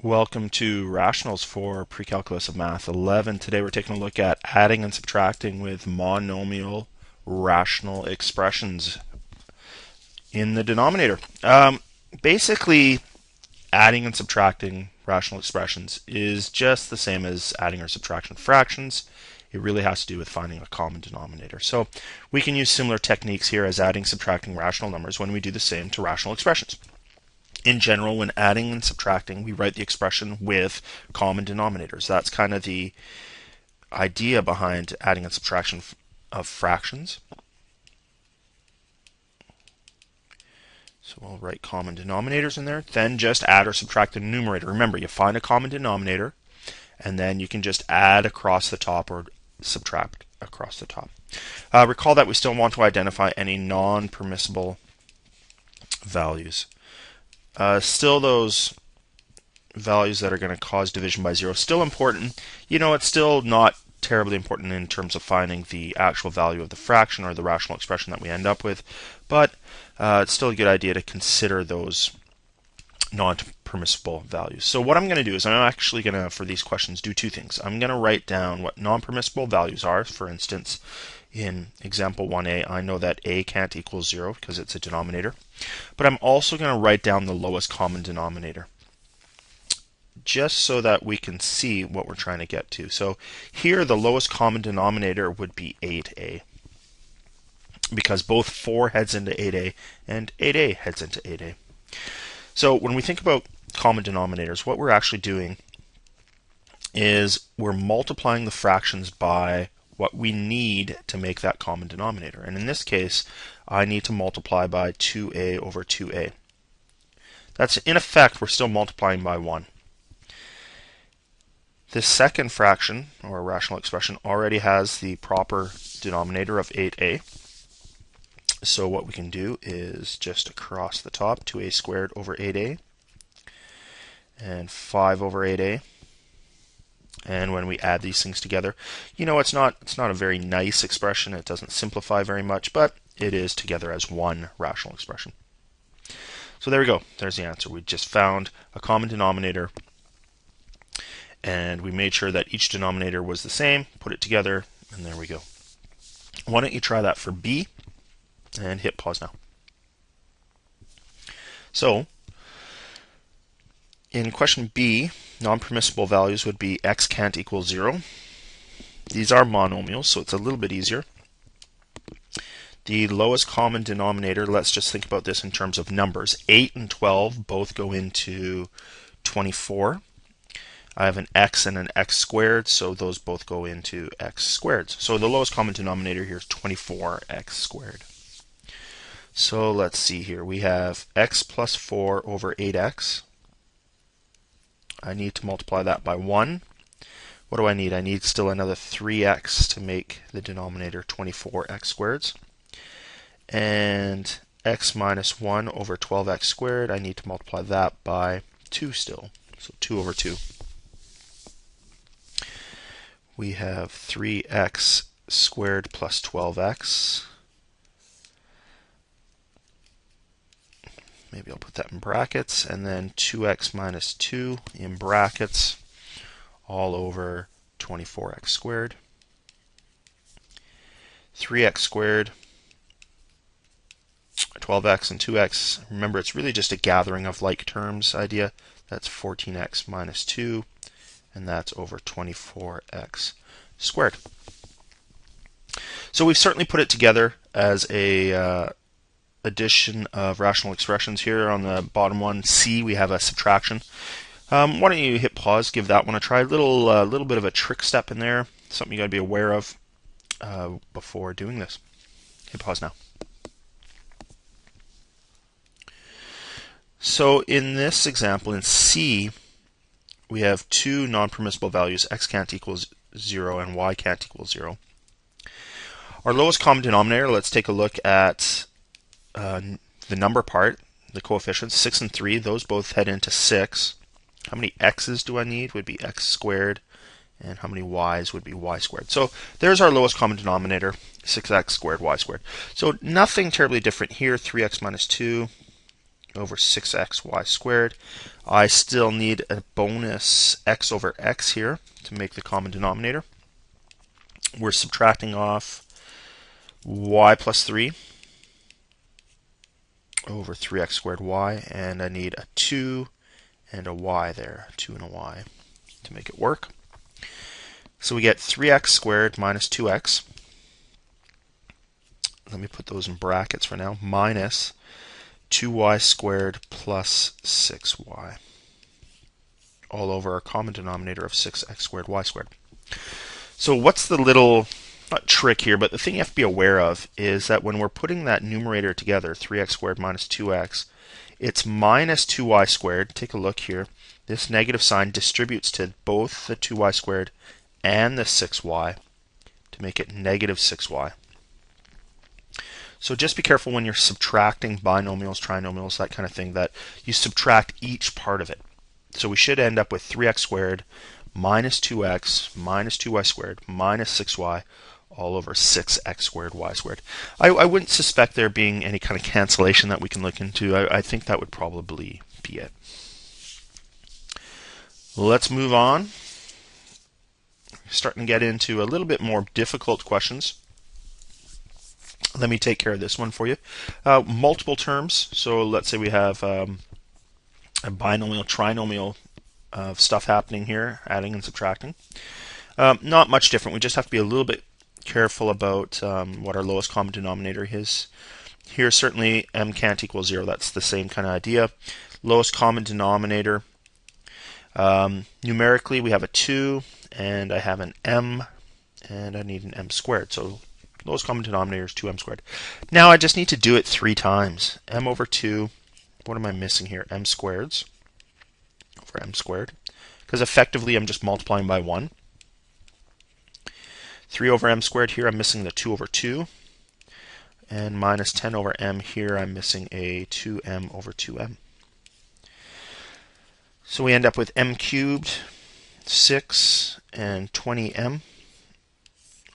Welcome to Rationals for Pre-Calculus of Math 11. Today we're taking a look at adding and subtracting with monomial rational expressions in the denominator. Basically, adding and subtracting rational expressions is just the same as adding or subtraction fractions. It really has to do with finding a common denominator. So we can use similar techniques here as adding, subtracting rational numbers when we do the same to rational expressions. In general, when adding and subtracting, we write the expression with common denominators. That's kind of the idea behind adding and subtraction of fractions. So we'll write common denominators in there. Then just add or subtract the numerator. Remember, you find a common denominator, and then you can just add across the top or subtract across the top. Recall that we still want to identify any non-permissible values. Still those values that are going to cause division by zero, still important. It's still not terribly important in terms of finding the actual value of the fraction or the rational expression that we end up with, but it's still a good idea to consider those non-permissible values. So what I'm going to do is I'm actually going to, for these questions, do two things. I'm going to write down what non-permissible values are. For instance, in example 1a, I know that a can't equal 0 because it's a denominator. But I'm also going to write down the lowest common denominator, just so that we can see what we're trying to get to. So here the lowest common denominator would be 8a, because both 4 heads into 8a and 8a heads into 8a. So when we think about common denominators, what we're actually doing is we're multiplying the fractions by what we need to make that common denominator. And in this case, I need to multiply by 2a over 2a. That's, in effect, we're still multiplying by 1. This second fraction, or rational expression, already has the proper denominator of 8a. So what we can do is just across the top, 2a squared over 8a, and 5 over 8a. And when we add these things together, it's not a very nice expression. It doesn't simplify very much, but it is together as one rational expression. So there we go. There's the answer. We just found a common denominator, and we made sure that each denominator was the same, put it together, and there we go. Why don't you try that for B, and hit pause now. So in question B, non-permissible values would be x can't equal 0. These are monomials, so it's a little bit easier. The lowest common denominator, let's just think about this in terms of numbers. 8 and 12 both go into 24. I have an x and an x squared, so those both go into x squared. So the lowest common denominator here is 24x squared. So let's see here. We have x plus 4 over 8x. I need to multiply that by 1. What do I need? I need still another 3x to make the denominator 24x squareds. And x minus 1 over 12x squared, I need to multiply that by 2 still. So 2 over 2. We have 3x squared plus 12x. Maybe I'll put that in brackets, and then 2x minus 2 in brackets, all over 24x squared. 3x squared, 12x and 2x. Remember, it's really just a gathering of like terms idea. That's 14x minus 2, and that's over 24x squared. So we've certainly put it together as a addition of rational expressions. Here on the bottom one, C, we have a subtraction. Why don't you hit pause, give that one a try. Little bit of a trick step in there, something you got to be aware of before doing this. Hit pause now. So in this example, in C, we have two non-permissible values, x can't equal 0 and y can't equal 0. Our lowest common denominator, let's take a look at the number part, the coefficients, 6 and 3, those both head into 6. How many x's do I need? Would be x squared. And how many y's would be y squared. So there's our lowest common denominator, 6x squared, y squared. So nothing terribly different here. 3x minus 2 over 6xy squared. I still need a bonus x over x here to make the common denominator. We're subtracting off y plus 3 over 3x squared y, and I need a 2 and a y there, 2 and a y to make it work. So we get 3x squared minus 2x. Let me put those in brackets for now, minus 2y squared plus 6y, all over our common denominator of 6x squared y squared. So what's the little, not trick here, but the thing you have to be aware of is that when we're putting that numerator together, 3x squared minus 2x, it's minus 2y squared. Take a look here. This negative sign distributes to both the 2y squared and the 6y to make it negative 6y. So just be careful when you're subtracting binomials, trinomials, that kind of thing, that you subtract each part of it. So we should end up with 3x squared minus 2x minus 2y squared minus 6y all over 6x squared y squared. I wouldn't suspect there being any kind of cancellation that we can look into. I think that would probably be it. Let's move on. Starting to get into a little bit more difficult questions. Let me take care of this one for you. Multiple terms. So let's say we have a binomial, trinomial stuff happening here, adding and subtracting. Not much different. We just have to be a little bit careful about what our lowest common denominator is. Here, certainly m can't equal 0. That's the same kind of idea. Lowest common denominator. Numerically, we have a 2, and I have an m, and I need an m squared. So lowest common denominator is 2m squared. Now I just need to do it 3 times. M over 2, what am I missing here? M squareds over m squared. Because effectively I'm just multiplying by 1. 3 over m squared here, I'm missing the 2 over 2. And minus 10 over m here, I'm missing a 2m over 2m. So we end up with m cubed, 6, and 20m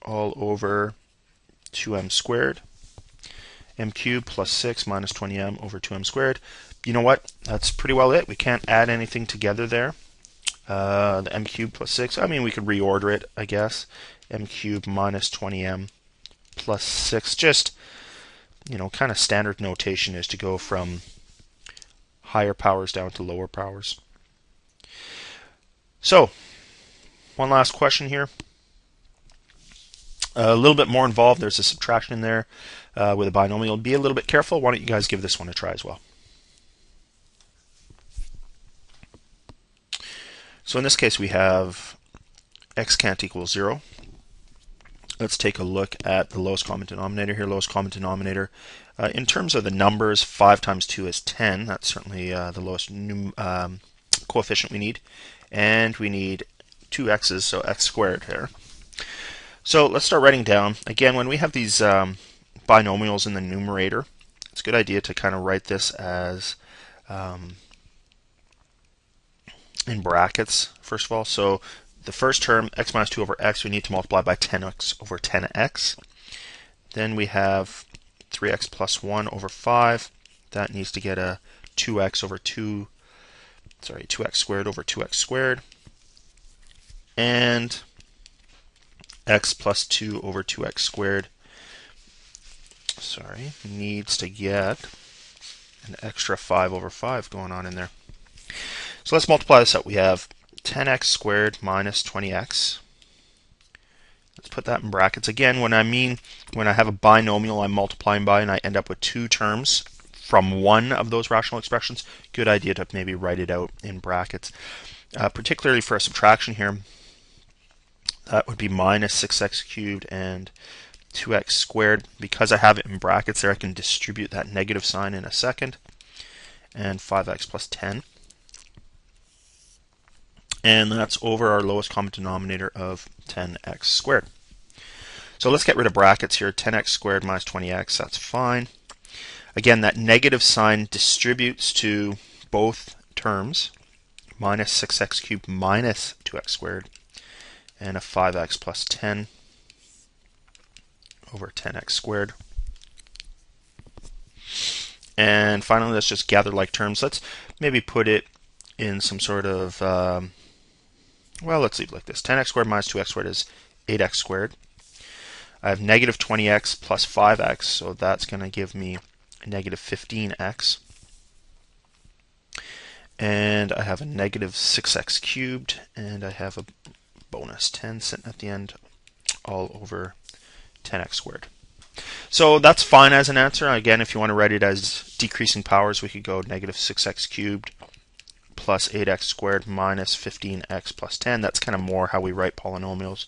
all over 2m squared. M cubed plus 6 minus 20m over 2m squared. You know what? That's pretty well it. We can't add anything together there. The m cubed plus 6, I mean, we could reorder it, I guess. M cubed minus 20m plus 6. Just, you know, kind of standard notation is to go from higher powers down to lower powers. So, one last question here. A little bit more involved. There's a subtraction in there with a binomial. Be a little bit careful. Why don't you guys give this one a try as well? So in this case, we have x can't equal 0. Let's take a look at the lowest common denominator here. Lowest common denominator. In terms of the numbers, 5 times 2 is 10. That's certainly the lowest coefficient we need. And we need 2 x's, so x squared there. So let's start writing down. Again, when we have these binomials in the numerator, it's a good idea to kind of write this as in brackets, first of all. So the first term, x minus 2 over x, we need to multiply by 10x over 10x. Then we have 3x plus 1 over 5. That needs to get a 2x squared over 2x squared. And x plus 2 over 2x squared, needs to get an extra 5 over 5 going on in there. So let's multiply this up. We have 10x squared minus 20x. Let's put that in brackets. Again, when I have a binomial I'm multiplying by and I end up with 2 terms from one of those rational expressions, good idea to maybe write it out in brackets. Particularly for a subtraction here, that would be minus 6x cubed and 2x squared. Because I have it in brackets there, I can distribute that negative sign in a second. And 5x plus 10. And that's over our lowest common denominator of 10x squared. So let's get rid of brackets here. 10x squared minus 20x, that's fine. Again, that negative sign distributes to both terms. Minus 6x cubed minus 2x squared. And a 5x plus 10 over 10x squared. And finally, let's just gather like terms. Let's maybe put it in some sort of, well, let's leave it like this. 10x squared minus 2x squared is 8x squared. I have negative 20x plus 5x, so that's going to give me negative 15x. And I have a negative 6x cubed, and I have a bonus 10 sitting at the end, all over 10x squared. So that's fine as an answer. Again, if you want to write it as decreasing powers, we could go negative 6x cubed plus 8x squared minus 15x plus 10. That's kind of more how we write polynomials,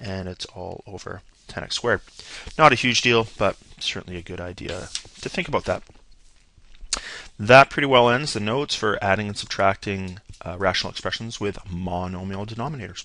and it's all over 10x squared. Not a huge deal, but certainly a good idea to think about that. That pretty well ends the notes for adding and subtracting rational expressions with monomial denominators.